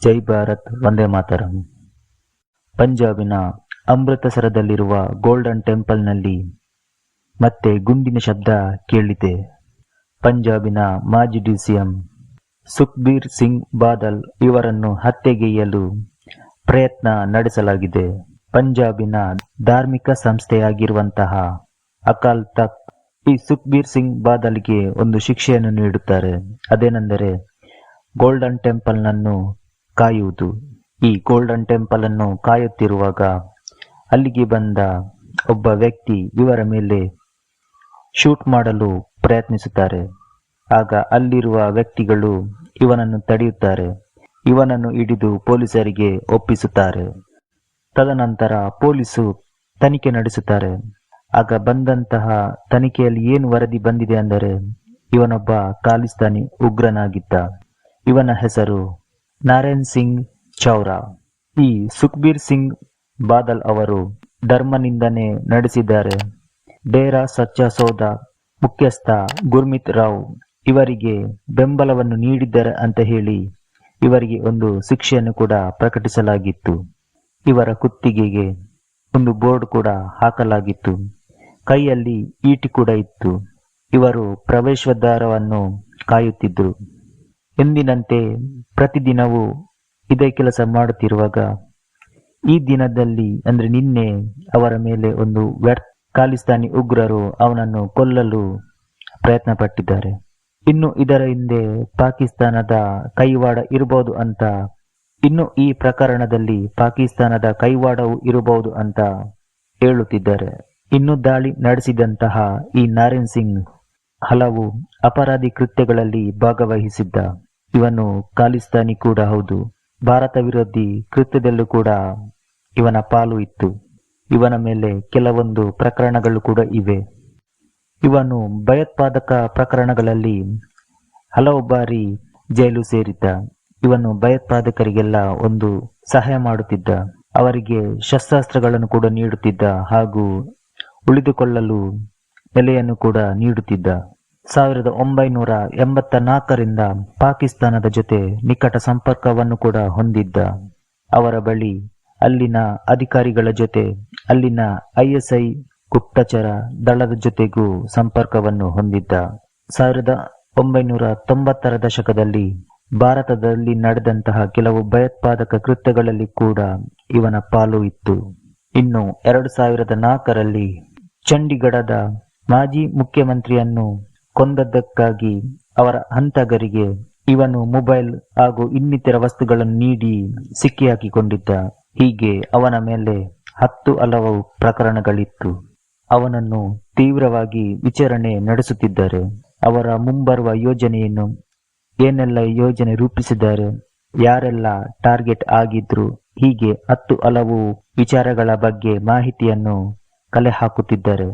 ಜೈ Bharat Vande Mataram. ಪಂಜಾಬಿನ ಅಮೃತಸರದಲ್ಲಿರುವ golden ಟೆಂಪಲ್ನಲ್ಲಿ ಮತ್ತೆ ಗುಂಡಿನ ಶಬ್ದ ಕೇಳಿದೆ. ಪಂಜಾಬಿನ ಮಾಜಿ ಡಿಸಿಎಂ ಸುಖ್ಬೀರ್ ಸಿಂಗ್ ಬಾದಲ್ ಇವರನ್ನು ಹತ್ಯೆಗೈಯಲು ಪ್ರಯತ್ನ ನಡೆಸಲಾಗಿದೆ. ಪಂಜಾಬಿನ ಧಾರ್ಮಿಕ ಸಂಸ್ಥೆಯಾಗಿರುವಂತಹ ಅಕಾಲ್ ತಖ್ತ್ ಈ ಸುಖ್ಬೀರ್ ಸಿಂಗ್ ಬಾದಲ್ಗೆ ಒಂದು ಶಿಕ್ಷೆಯನ್ನು ನೀಡುತ್ತಾರೆ. ಅದೇನೆಂದರೆ ಗೋಲ್ಡನ್ ಟೆಂಪಲ್ನನ್ನು ಕಾಯುವುದು. ಈ ಗೋಲ್ಡನ್ ಟೆಂಪಲ್ ಅನ್ನು ಕಾಯುತ್ತಿರುವಾಗ ಅಲ್ಲಿಗೆ ಬಂದ ಒಬ್ಬ ವ್ಯಕ್ತಿ ಇವರ ಮೇಲೆ ಶೂಟ್ ಮಾಡಲು ಪ್ರಯತ್ನಿಸುತ್ತಾರೆ. ಆಗ ಅಲ್ಲಿರುವ ವ್ಯಕ್ತಿಗಳು ಇವನನ್ನು ತಡೆಯುತ್ತಾರೆ. ಇವನನ್ನು ಹಿಡಿದು ಪೊಲೀಸರಿಗೆ ಒಪ್ಪಿಸುತ್ತಾರೆ. ತದನಂತರ ಪೊಲೀಸು ತನಿಖೆ ನಡೆಸುತ್ತಾರೆ. ಆಗ ಬಂದಂತಹ ತನಿಖೆಯಲ್ಲಿ ಏನು ವರದಿ ಬಂದಿದೆ ಅಂದರೆ ಇವನೊಬ್ಬ ಖಾಲಿಸ್ತಾನಿ ಉಗ್ರನಾಗಿದ್ದ. ಇವನ ಹೆಸರು ನಾರಾಯಣ್ ಸಿಂಗ್ ಚೌರಾ. ಈ ಸುಖ್ಬೀರ್ ಸಿಂಗ್ ಬಾದಲ್ ಅವರು ಧರ್ಮ ನಿಂದನೆ ನಡೆಸಿದ್ದಾರೆ. ಡೇರಾ ಸಚ್ಚಾ ಸೌದ ಮುಖ್ಯಸ್ಥ ಗುರ್ಮಿತ್ ರಾವ್ ಇವರಿಗೆ ಬೆಂಬಲವನ್ನು ನೀಡಿದ್ದಾರೆ ಅಂತ ಹೇಳಿ ಇವರಿಗೆ ಒಂದು ಶಿಕ್ಷೆಯನ್ನು ಕೂಡ ಪ್ರಕಟಿಸಲಾಗಿತ್ತು. ಇವರ ಕುತ್ತಿಗೆಗೆ ಒಂದು ಬೋರ್ಡ್ ಕೂಡ ಹಾಕಲಾಗಿತ್ತು. ಕೈಯಲ್ಲಿ ಈಟಿ ಕೂಡ ಇತ್ತು. ಇವರು ಪ್ರವೇಶದ್ವಾರವನ್ನು ಕಾಯುತ್ತಿದ್ದರು. ಎಂದಿನಂತೆ ಪ್ರತಿದಿನವೂ ಇದೇ ಕೆಲಸ ಮಾಡುತ್ತಿರುವಾಗ ಈ ದಿನದಲ್ಲಿ ಅಂದ್ರೆ ನಿನ್ನೆ ಅವರ ಮೇಲೆ ಒಂದು ಖಾಲಿಸ್ತಾನಿ ಉಗ್ರರು ಅವನನ್ನು ಕೊಲ್ಲಲು ಪ್ರಯತ್ನ ಪಟ್ಟಿದ್ದಾರೆ. ಇನ್ನು ಇದರ ಹಿಂದೆ ಪಾಕಿಸ್ತಾನದ ಕೈವಾಡ ಇರಬಹುದು ಅಂತ ಇನ್ನು ಈ ಪ್ರಕರಣದಲ್ಲಿ ಪಾಕಿಸ್ತಾನದ ಕೈವಾಡವು ಇರಬಹುದು ಅಂತ ಹೇಳುತ್ತಿದ್ದಾರೆ. ಇನ್ನು ದಾಳಿ ನಡೆಸಿದಂತಹ ಈ ನಾರಾಯಣ್ ಸಿಂಗ್ ಹಲವು ಅಪರಾಧಿ ಕೃತ್ಯಗಳಲ್ಲಿ ಭಾಗವಹಿಸಿದ್ದ. ಇವನು ಖಾಲಿಸ್ತಾನಿ ಕೂಡ ಹೌದು. ಭಾರತ ವಿರೋಧಿ ಕೃತ್ಯದಲ್ಲೂ ಕೂಡ ಇವನ ಪಾಲು ಇತ್ತು. ಇವನ ಮೇಲೆ ಕೆಲವೊಂದು ಪ್ರಕರಣಗಳು ಕೂಡ ಇವೆ. ಇವನು ಭಯೋತ್ಪಾದಕ ಪ್ರಕರಣಗಳಲ್ಲಿ ಹಲವು ಬಾರಿ ಜೈಲು ಸೇರಿದ್ದ. ಇವನು ಭಯೋತ್ಪಾದಕರಿಗೆಲ್ಲ ಒಂದು ಸಹಾಯ ಮಾಡುತ್ತಿದ್ದ. ಅವರಿಗೆ ಶಸ್ತ್ರಾಸ್ತ್ರಗಳನ್ನು ಕೂಡ ನೀಡುತ್ತಿದ್ದ ಹಾಗೂ ಉಳಿದುಕೊಳ್ಳಲು ನೆಲೆಯನ್ನು ಕೂಡ ನೀಡುತ್ತಿದ್ದ. 1984ರಿಂದ ಪಾಕಿಸ್ತಾನದ ಜೊತೆ ನಿಕಟ ಸಂಪರ್ಕವನ್ನು ಕೂಡ ಹೊಂದಿದ್ದ. ಅವರ ಬಳಿ ಅಲ್ಲಿನ ಅಧಿಕಾರಿಗಳ ಜೊತೆ ಅಲ್ಲಿನ ISI ಗುಪ್ತಚರ ದಳದ ಜೊತೆಗೂ ಸಂಪರ್ಕವನ್ನು ಹೊಂದಿದ್ದ. 1990ರ ದಶಕದಲ್ಲಿ ಭಾರತದಲ್ಲಿ ನಡೆದಂತಹ ಕೆಲವು ಭಯೋತ್ಪಾದಕ ಕೃತ್ಯಗಳಲ್ಲಿ ಕೂಡ ಇವನ ಪಾಲು ಇತ್ತು. ಇನ್ನು 2004ರಲ್ಲಿ ಚಂಡೀಗಢದ ಮಾಜಿ ಮುಖ್ಯಮಂತ್ರಿಯನ್ನು ಕೊಂದದ್ದಕ್ಕಾಗಿ ಅವರ ಹಂತಕರಿಗೆ ಇವನು ಮೊಬೈಲ್ ಹಾಗೂ ಇನ್ನಿತರ ವಸ್ತುಗಳನ್ನು ನೀಡಿ ಸಿಕ್ಕಿಹಾಕಿಕೊಂಡಿದ್ದ. ಹೀಗೆ ಅವನ ಮೇಲೆ 10 ಹಲವು ಪ್ರಕರಣಗಳಿತ್ತು. ಅವನನ್ನು ತೀವ್ರವಾಗಿ ವಿಚಾರಣೆ ನಡೆಸುತ್ತಿದ್ದಾರೆ. ಅವರ ಮುಂಬರುವ ಯೋಜನೆಯನ್ನು ಏನೆಲ್ಲ ಯೋಜನೆ ರೂಪಿಸಿದ್ದಾರೆ, ಯಾರೆಲ್ಲ ಟಾರ್ಗೆಟ್ ಆಗಿದ್ರು, ಹೀಗೆ 10 ಹಲವು ವಿಚಾರಗಳ ಬಗ್ಗೆ ಮಾಹಿತಿಯನ್ನು ಕಲೆ ಹಾಕುತ್ತಿದ್ದಾರೆ.